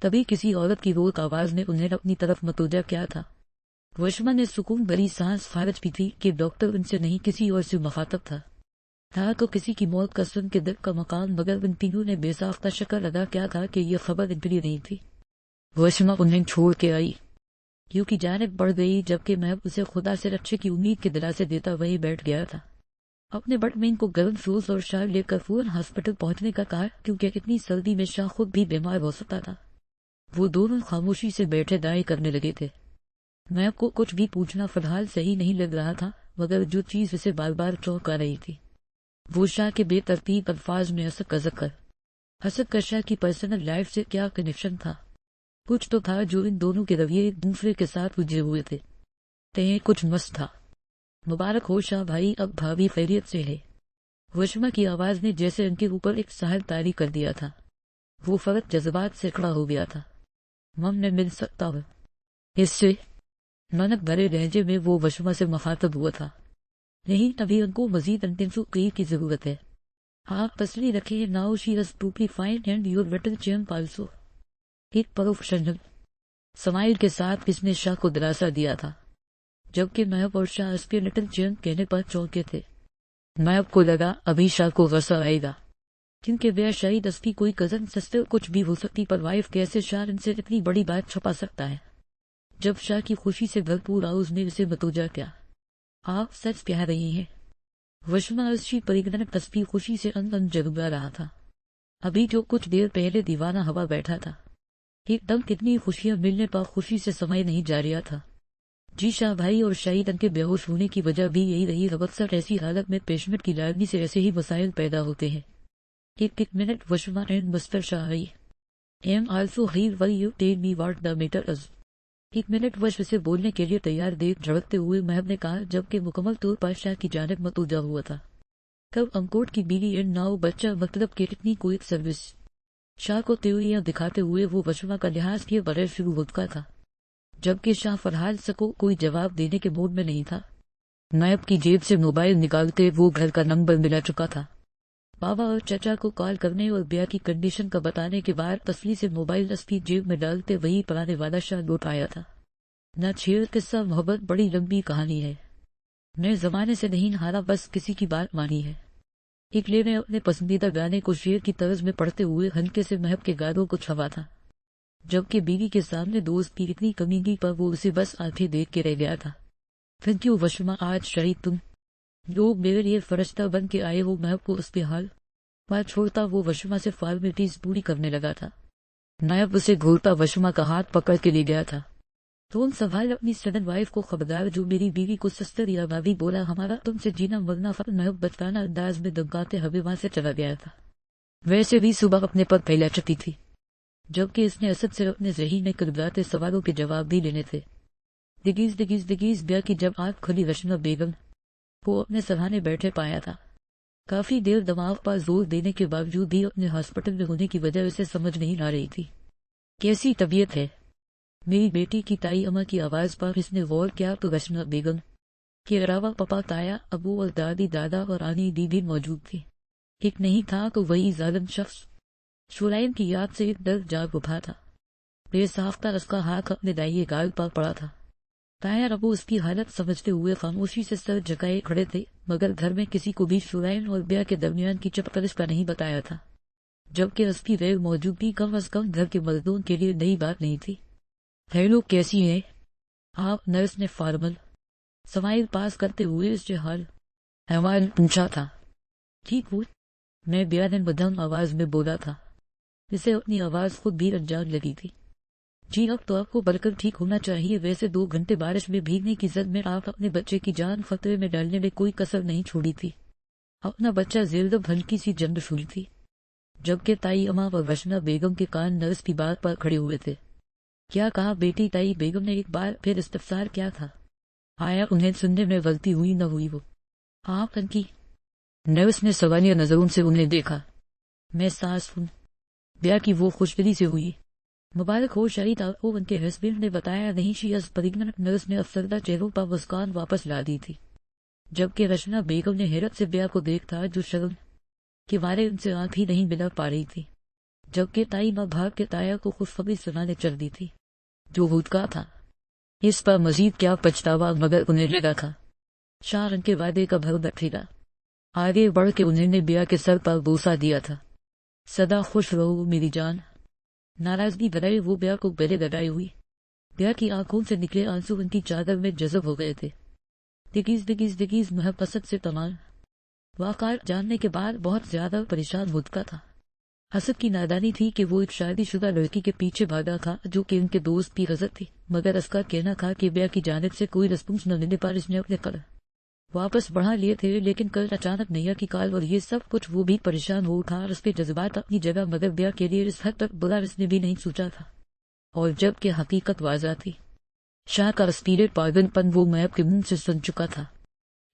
تبھی کسی عورت کی روک آواز نے انہیں اپنی طرف متوجہ کیا تھا۔ وشما نے سکون بھری سانس خارج کی تھی کہ ڈاکٹر ان سے نہیں کسی اور سے مخاطب تھا تو کسی کی موت کا سن کے دل کا مقام، مگر ان تینوں نے بے ساختہ شکل ادا کیا تھا کہ یہ خبر ان کے لیے نہیں تھی۔ وشما انہیں چھوڑ کے آئی، یوں کی جانب بڑھ گئی، جبکہ محب اسے خدا سے رکشے کی امید کے دلاسے دیتا وہی بیٹھ گیا تھا۔ اپنے بٹ میں ان کو گرم فروز اور شال لے کر فوراً ہاسپٹل پہنچنے کا کہا، کیونکہ اتنی سردی میں شاہ خود بھی بیمار ہو سکتا تھا۔ وہ دونوں خاموشی سے بیٹھے دائیں کرنے لگے تھے۔ محب کو کچھ بھی پوچھنا فی الحال صحیح نہیں لگ رہا تھا، مگر جو چیز اسے بار بار چونکا رہی تھی وہ شاہ کے بے ترتیب الفاظ میں اسد کا شاہ کی پرسنل لائف سے کیا کنیکشن تھا۔ کچھ تو تھا جو ان دونوں کے رویے ایک دوسرے کے ساتھ الجھے ہوئے تھے، کچھ مست تھا۔ مبارک ہو شاہ بھائی، اب بھابھی خیریت سے ہے؟ وشما کی آواز نے جیسے ان کے اوپر ایک سہل طاری کر دیا تھا۔ وہ فرق جذبات سے کھڑا ہو گیا تھا۔ مم نے مل سکتا ہوں اس سے؟ ننک بھرے لہجے میں وہ وشما سے مخاطب ہوا تھا۔ نہیں، ابھی ان کو مزید انٹینسیو کی ضرورت ہے۔ آپ تسلی رکھیں، now she is totally fine and your little champ also. ایک پروفیشنل سمائل کے ساتھ اس نے شاہ کو دلاسا دیا تھا، جبکہ محب اور شاہ اس کے لٹل چیمپ کہنے پر چونکے تھے۔ محب کو لگا ابھی شاہ کو غصہ آئے گا، کیونکہ وہ شاید اس کی کوئی کزن سسٹر کچھ بھی ہو سکتی، پر وائف کیسے شاہ ان سے اتنی بڑی بات چھپا سکتا ہے؟ جب شاہ کی خوشی سے بھرپور آواز نے اسے متوجہ کیا، آپ سچ کہہ رہی ہیں؟ وشما اس پریگننٹ تسبیح خوشی سے ان جگا رہا تھا۔ ابھی جو کچھ دیر پہلے دیوانہ ہوا بیٹھا تھا، ایک دم کتنی خوشیاں ملنے پر خوشی سے سمے نہیں جا رہا تھا۔ جی شاہ بھائی، اور شاید ان کے بے ہوش ہونے کی وجہ بھی یہی رہی۔ اکثر ایسی حالت میں پیشنٹ کی لاگنی سے ایسے ہی مسائل پیدا ہوتے ہیں۔ ایک minute, Vishma and mister Shah I am also here, will you tell me what the matter is? ایک منٹ، وش اسے بولنے کے لیے تیار دیکھ جھڑکتے ہوئے محب نے کہا، جبکہ مکمل طور پر شاہ کی جانب متوجہ ہوا تھا۔ کب انکوٹ کی بیوی اینڈ ناؤ بچہ، مطلب کہ اتنی کوئی سروس؟ شاہ کو تیوریاں دکھاتے ہوئے وہ وشما کا لحاظ کیے بغیر شروع ہو چکا تھا، جبکہ شاہ فرحال سکو کوئی جواب دینے کے موڈ میں نہیں تھا۔ نائب کی جیب سے موبائل نکالتے وہ گھر کا نمبر ملا چکا تھا۔ بابا اور چچا کو کال کرنے اور بیا کی کنڈیشن کا بتانے کے بعد تسلی سے موبائل اس کی جیب میں ڈالتے وہی پرانے والا شاہ لوٹ آیا تھا۔ نہ چھیڑ، قصہ محبت بڑی لمبی کہانی ہے، میں زمانے سے نہیں ہارا، بس کسی کی بات مانی ہے۔ اکلے نے اپنے پسندیدہ گانے کو شعر کی طرز میں پڑھتے ہوئے ہلکے سے محب کے گالوں کو چھوا تھا، جبکہ بیوی کے سامنے دوست کی اتنی کمی پر وہ اسے بس آنکھیں دیکھ کے رہ گیا تھا۔ تھینک یو وشما، آج شاید تم لوگ میرے لیے فرشتہ بن کے آئے ہو۔ محب کو اس پہ حال بات چھوڑتا وہ وشما سے فارمیلٹیز پوری کرنے لگا تھا۔ نائب اسے گھورتا وشما کا ہاتھ پکڑ کے لے گیا تھا۔ تم سنبھال اپنی سڈن وائف کو، خبردار جو میری بیوی کو سسٹر یا بھابھی بولا، ہمارا تم سے جینا مرنا فرق۔ نائب بچکانہ انداز میں دمکاتے ہوئے وہاں سے چلا گیا تھا۔ ویسے بھی صبح اپنے پر پھیلا چکی تھی، جبکہ اس نے اسد سے اپنے ذہن میں کرداتے سوالوں کے جواب بھی لینے تھے۔ دگیز بیا کی جب آنکھ کھلی وشما بیگم کو اپنے سرہانے بیٹھے پایا تھا۔ کافی دیر دماغ پر زور دینے کے باوجود بھی اپنے ہاسپٹل میں ہونے کی وجہ اسے سمجھ نہیں آ رہی تھی۔ کیسی طبیعت ہے میری بیٹی کی؟ تائی اماں کی آواز پر اس نے غور کیا تو وشما بیگم کے علاوہ پپا، تایا، ابو اور دادی، دادا اور آنی دی بھی موجود تھی۔ ایک نہیں تھا تو وہی ظالم شخص۔ شولائن کی یاد سے ایک ڈر جاگ اٹھا تھا۔ بے ساختہ اس کا ہاتھ اپنے دائیں گال پر پڑا تھا۔ تایا ابو اس کی حالت سمجھتے ہوئے خاموشی سے سر جھکائے کھڑے تھے، مگر گھر میں کسی کو بھی شولائن اور بیا کے درمیان کی چپکرش کا نہیں بتایا تھا، جبکہ اس کی غیر موجودگی کم از کم گھر کے مردوں کے لیے نئی بات نہیں تھی۔ ہیلو، کیسی ہیں آپ؟ نرس نے فارمل سمائل پاس کرتے ہوئے اس سے حال احوال پوچھا تھا۔ ٹھیک ہوں میں، بیا نے مدھم آواز میں بولا تھا، اسے اپنی آواز خود بھی انجان لگی تھی۔ جی اب تو آپ کو بلکہ ٹھیک ہونا چاہیے، ویسے 2 گھنٹے بارش میں بھیگنے کی زد میں آپ اپنے بچے کی جان خطرے میں ڈالنے میں کوئی کسر نہیں چھوڑی تھی۔ اپنا بچہ زیردب ہلکی سی جنگ چھوڑی تھی، جبکہ تائی اماں اور وشما بیگم کے کان نرس کی بات پر کھڑے ہوئے تھے۔ کیا کہا بیٹی؟ تائی بیگم نے ایک بار پھر استفسار کیا تھا۔ آیا انہیں سننے میں غلطی ہوئی نہ ہوئی وہ آپ ان کی؟ نرس نے سوالیہ نظروں سے انہیں دیکھا۔ میں ساس ہوں، بیا کی وہ خوشدلی سے ہوئی۔ مبارک ہو شاید آپ کو ان کے ہسبینڈ نے بتایا نہیں؟ شی از پریگننٹ۔ نرس نے افسردہ چہروں پر مسکان واپس لا دی تھی، جبکہ وشما بیگم نے حیرت سے بیا کو دیکھا جو شرم کے مارے ان سے آنکھ ہی نہیں ملا پا رہی تھی۔ جبکہ تائی ماں بھاگ کے تایا کو خوشخبری سنانے چل دی تھی جو بھوتکا تھا۔ اس پر مزید کیا پچھتاوا، مگر انہیں لگا تھا 4 رن کے وعدے کا بھر بیٹھے گا۔ آگے بڑھ کے انہوں نے بیا کے سر پر بوسہ دیا تھا۔ سدا خوش رہو میری جان۔ ناراضگی بھرے وہ بیا کو گلے لگائے ہوئی، بیا کی آنکھوں سے نکلے آنسو ان کی چادر میں جذب ہو گئے تھے۔ دگیز دگیز دگیز محبت سے تمام واقعات جاننے کے بعد بہت زیادہ پریشان بھوتکا تھا۔ حسد کی نادانی تھی کہ وہ ایک شادی شدہ لڑکی کے پیچھے بھاگا تھا جو کہ ان کے دوست کی غزت تھی، مگر اس کا کہنا تھا کہ بیا کی جانب سے کوئی رسپانس نہ ملنے پر اس نے اپنے قدم واپس بڑھا لیے تھے۔ لیکن کل اچانک نیا کی کال اور یہ سب کچھ، وہ بھی پریشان ہو اٹھا۔ اس کے جذبات اپنی جگہ، مگر بیا کے لیے اس حد تک بلا اس نے بھی نہیں سوچا تھا، اور جب کہ حقیقت واضح تھی، شاہ کا اسپیرٹ پاگل پن وہ محب کے منہ سے سن چکا تھا،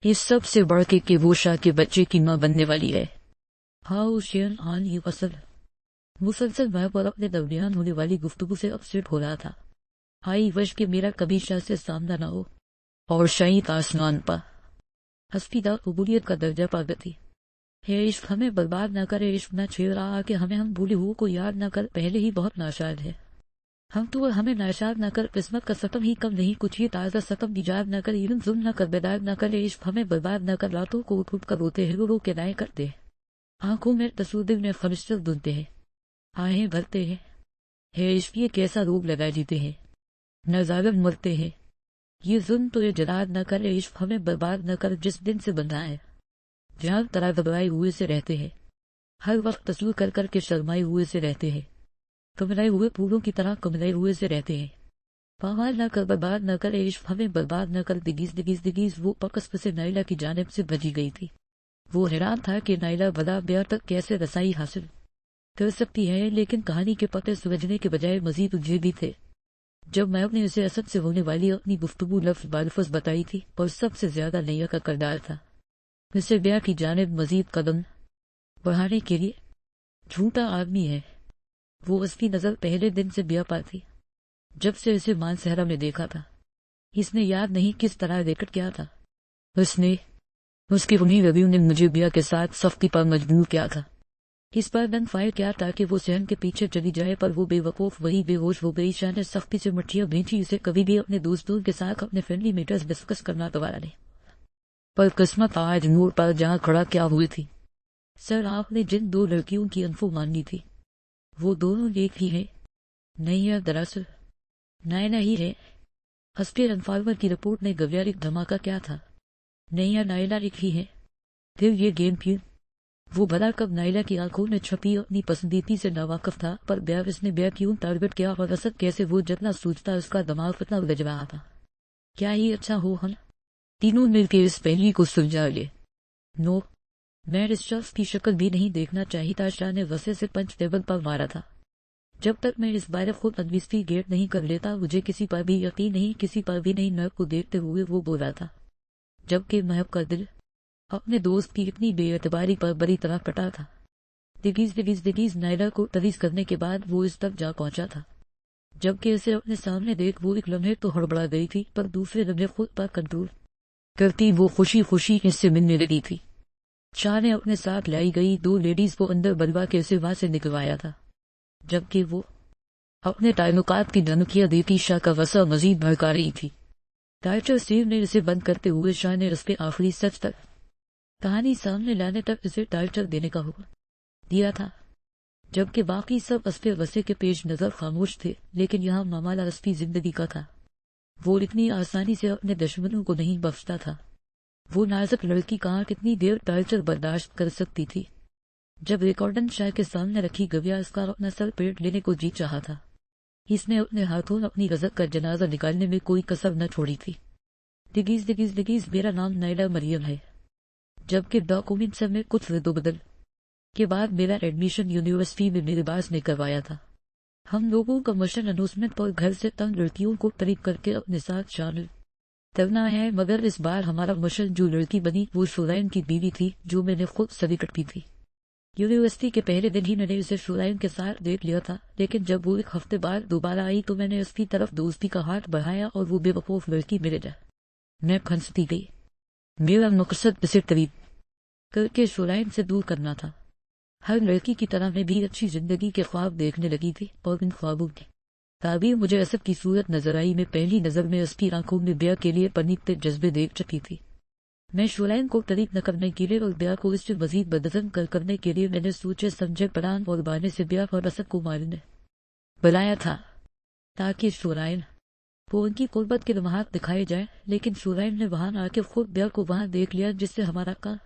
اس سب سے بڑھ کے کہ وہ شاہ کے بچے کی ماں بننے والی ہے۔ ہاؤ شین آن یہ اصل مسلسل محب اور اپنے درمیان ہونے والی گفتگو سے اپسیٹ ہو رہا تھا۔ آئی وش کہ میرا کبھی شاہ سے سامنا نہ ہو، اور شاہی آسمان پا حسفیدہ قبولیت کا درجہ پا گئی ہے۔ عشق ہمیں برباد نہ کرے، عشق نہ چھیڑ رہا کہ ہم بھولے ہو کو یاد نہ کر، پہلے ہی بہت ناشاد ہے ہم تو، ہمیں ناشاد نہ کر، قسمت کا ستم ہی کم نہیں، کچھ یہ تازہ ستم ایجاد نہ کر، ایون ظلم نہ کر، بیدار نہ کرے، عشق ہمیں برباد نہ کر، راتوں کو اٹھ کر روتے ہیں، رو کے دائیں کرتے ہیں، آنکھوں میں تصور میں خمشتر دھنتے ہیں، آہیں بھرتے ہیں، ہے عشق یہ کیسا روگ لگائے جیتے ہیں، نہ ظالم مرتے ہیں، یہ ظلم تو یہ جرات نہ کرے، عشق ہمیں برباد نہ کر، جس دن سے بندھا ہے جہاں طرح گھبرائے ہوئے سے رہتے ہیں، ہر وقت تصور کر کے شرمائے ہوئے سے رہتے ہیں، کملائے ہوئے پھولوں کی طرح کملائے ہوئے سے رہتے ہیں، پامال نہ کر، برباد نہ کرے، عشق ہمیں برباد نہ کر۔ دگیز دگیز دگیز وہ پکس سے نائلہ کی جانب سے بھجی گئی تھی۔ وہ حیران تھا کہ نائلہ بلا بیا تک کیسے رسائی حاصل کر سکتی ہے، لیکن کہانی کے پتے سمجھنے کے بجائے مزید الجھے بھی تھے۔ جب میں نے اسے اسد سے ہونے والی اپنی گفتگو لفظ بالفظ بتائی تھی، اور سب سے زیادہ نیا کا کردار تھا اسے بیا کی جانب مزید قدم بڑھانے کے لیے۔ جھوٹا آدمی ہے وہ، اس کی نظر پہلے دن سے بیا پر تھی جب سے اسے مان صحرا میں دیکھا تھا۔ اس نے یاد نہیں کس طرح ریکٹ کیا تھا، اس کی انہی رویوں نے مجھے بیا کے ساتھ سختی پر مجبور کیا تھا، اس پر گن فائر کیا تاکہ وہ صحن کے پیچھے چلی جائے، پر وہ بے وقوف وہی بے ہوش ہو گئی۔ شاہ نے سختی سے مٹھیاں بھینچی، اسے کبھی بھی اپنے دوستوں کے ساتھ اپنے فرینڈلی میٹرز ڈسکس کرنا گوارا نہیں، پر قسمت آج نور پر جہاں کھڑا کیا ہوئی تھی۔ سر آپ نے جن 2 لڑکیوں کی انفو مانگی تھی وہ دونوں ایک ہی ہیں، نہیں ہے دراصل نائلہ ہی ہے۔ اسپیر انفارمر کی رپورٹ نے گویارک دھماکہ کیا تھا، نہیں ہے نائلہ ایک ہی ہے۔ پھر یہ گیم پھر وہ بھلا کب نائلہ کی آنکھوں میں چھپی اپنی پسندیدگی سے ناواقف تھا، پر بیا اس نے بیا کیوں ٹارگٹ کیا، اور اسد کیسے وہ جتنا سوچتا اس کا دماغ اتنا الجھ رہا تھا۔ کیا ہی اچھا ہو ہم تینوں مل کے اس پہلی کو سلجھا لے۔ نو، میں اس شخص کی شکل بھی نہیں دیکھنا چاہیتا۔ شاہ نے غصے سے پنچ ٹیبل پر مارا تھا۔ جب تک میں اس بارے خود انویسٹیگیٹ نہیں کر لیتا مجھے کسی پر بھی یقین نہیں، کسی پر بھی نہیں۔ محب کو دیکھتے ہوئے وہ بولا تھا، جبکہ محب کا دل اپنے دوست کی اتنی بے اعتباری پر بری طرح پٹا تھا۔ دگیز دگیز دگیز نائلہ کو تریز کرنے کے بعد وہ اس تک جا پہنچا تھا، جبکہ اسے اپنے سامنے دیکھ وہ ایک لمحے تو ہڑبڑا گئی تھی، پر دوسرے لمحے خود پر کنٹرول کرتی وہ خوشی خوشی اس سے ملنے لگی تھی۔ شاہ نے اپنے ساتھ لائی گئی 2 لیڈیز کو اندر بلوا کے اسے وہاں سے نکلوایا تھا، جبکہ وہ اپنے تعلقات کی دھمکیاں دیتی شاہ کا غصہ مزید بھڑکا رہی تھی۔ ڈاکٹر سیو نے اسے بند کرتے ہوئے شاہ نے اس کے آخری سچ تک کہانی سامنے لانے تک اسے ٹائٹل دینے کا حکم دیا تھا، جبکہ باقی سب اسفِ غصے کے پیش نظر خاموش تھے۔ لیکن یہاں معاملہ اسفی زندگی کا تھا، وہ اتنی آسانی سے اپنے دشمنوں کو نہیں بخشتا تھا۔ وہ نازک لڑکی کہاں کتنی دیر ٹارچر برداشت کر سکتی تھی؟ جب ریکارڈن شاہ کے سامنے رکھی گویا اس کا اپنا سر پیٹ لینے کو جی چاہا تھا، اس نے اپنے ہاتھوں اپنی غضب کا جنازہ نکالنے میں کوئی کسر نہ چھوڑی تھی۔ دگیز دگیز دگیز میرا نام نائلہ مریم ہے، جبکہ ڈاکومنٹس میں کچھ رد و بدل کے بعد میرا ایڈمیشن یونیورسٹی میں میرے باس نے کروایا تھا۔ ہم لوگوں کا مشن انوسمنٹ پر گھر سے تنگ لڑکیوں کو قریب کر کے اپنے ساتھ شامل کرنا ہے، مگر اس بار ہمارا مشن جو لڑکی بنی وہ شورائن کی بیوی تھی جو میں نے خود سلیکٹ کی تھی۔ یونیورسٹی کے پہلے دن ہی میں نے اسے شورائن کے ساتھ دیکھ لیا تھا، لیکن جب وہ 1 ہفتے بعد دوبارہ آئی تو میں نے اس کی طرف دوستی کا ہاتھ بڑھایا اور وہ بے وقوف لڑکی میرے جا میں کھنستی گئی۔ میرا مقصد اسے قریب کر کے شورائن سے دور کرنا تھا۔ ہر لڑکی کی طرح میں بھی اچھی زندگی کے خواب دیکھنے لگی تھی، اور ان خوابوں کی تعبیر مجھے اسد کی صورت نظر آئی۔ میں پہلی نظر میں اس کی آنکھوں میں بیاہ کے لیے پنیتے جذبے دیکھ چکی تھی۔ میں شعلین کو طریق نہ کرنے کے لیے اور بیاہ کو اس سے مزید بدظن کرنے کے لیے میں نے سوچے سمجھے پلان اور بہانے سے بیاہ اور اسد کو مارنے بلایا تھا، تاکہ شعلین کو ان کی قربت کے لمحات دکھائے جائیں۔ لیکن شعلین نے وہاں آ کے خود بیاہ کو وہاں دیکھ لیا، جس سے ہمارا کام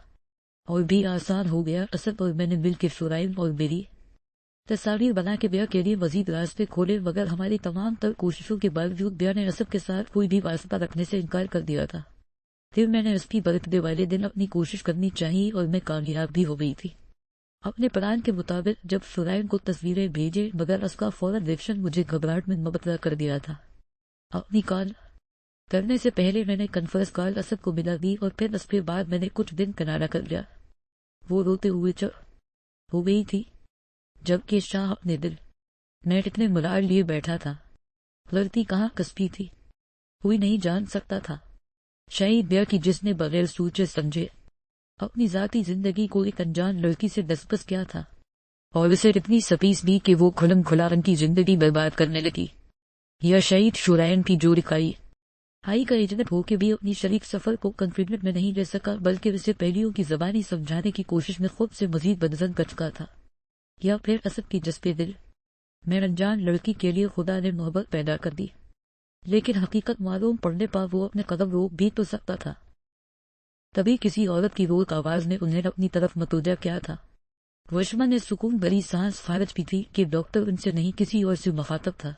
اور بھی آسان ہو گیا۔ اسد اور میں نے مل کے شعلین اور میری تصاویر بنا کے بیاہ کے لیے مزید راستے کھولے، مگر ہماری تمام تر کوششوں کے باوجود بیاہ نے اسد کے ساتھ کوئی بھی واسطہ رکھنے سے انکار کر دیا تھا۔ پھر میں نے اس کی برتھ ڈے والے دن اپنی کوشش کرنی چاہیے، اور میں کامیاب بھی ہو گئی تھی۔ اپنے پلان کے مطابق جب شعلین کو تصویریں بھیجے، مگر اس کا فوراً ریئیکشن مجھے گھبراہٹ میں مبتلا کر دیا تھا۔ اپنی کال کرنے سے پہلے میں نے کنفرنس کال اسد کو ملا دی، اور پھر اس کے بعد میں نے کچھ دن کنارہ کر لیا۔ وہ روتے ہوئے چپ ہو گئی تھی، جبکہ شاہ اپنے دل میں اتنے ملال لیے بیٹھا تھا۔ لڑکی کہاں کسبی تھی کوئی نہیں جان سکتا تھا، شہید بیاہ کی جس نے بغیر سوچے سمجھے اپنی ذاتی زندگی کو ایک انجان لڑکی سے دستبس کیا تھا، اور اسے اتنی سپیس بھی کہ وہ کھلم کھلا ان کی زندگی برباد کرنے لگی۔ یا شہید شعلین کی جو رکائی ہائی کا ایجنٹ ہو کے بھی اپنی شریک سفر کو کنفیڈنٹ میں نہیں لے سکا، بلکہ اسے پہلیوں کی زبانی سمجھانے کی کوشش میں خود سے مزید بدظن کر چکا تھا۔ یا پھر اسد کی جذبے دل میں انجان لڑکی کے لیے خدا نے محبت پیدا کر دی، لیکن حقیقت معلوم پڑنے پر وہ اپنے قدم روک بھی تو سکتا تھا۔ تبھی کسی عورت کی روک آواز نے انہیں اپنی طرف متوجہ کیا تھا۔ وشما نے سکون بھری سانس خارج کی تھی کہ ڈاکٹر ان سے نہیں کسی اور سے مخاطب تھا۔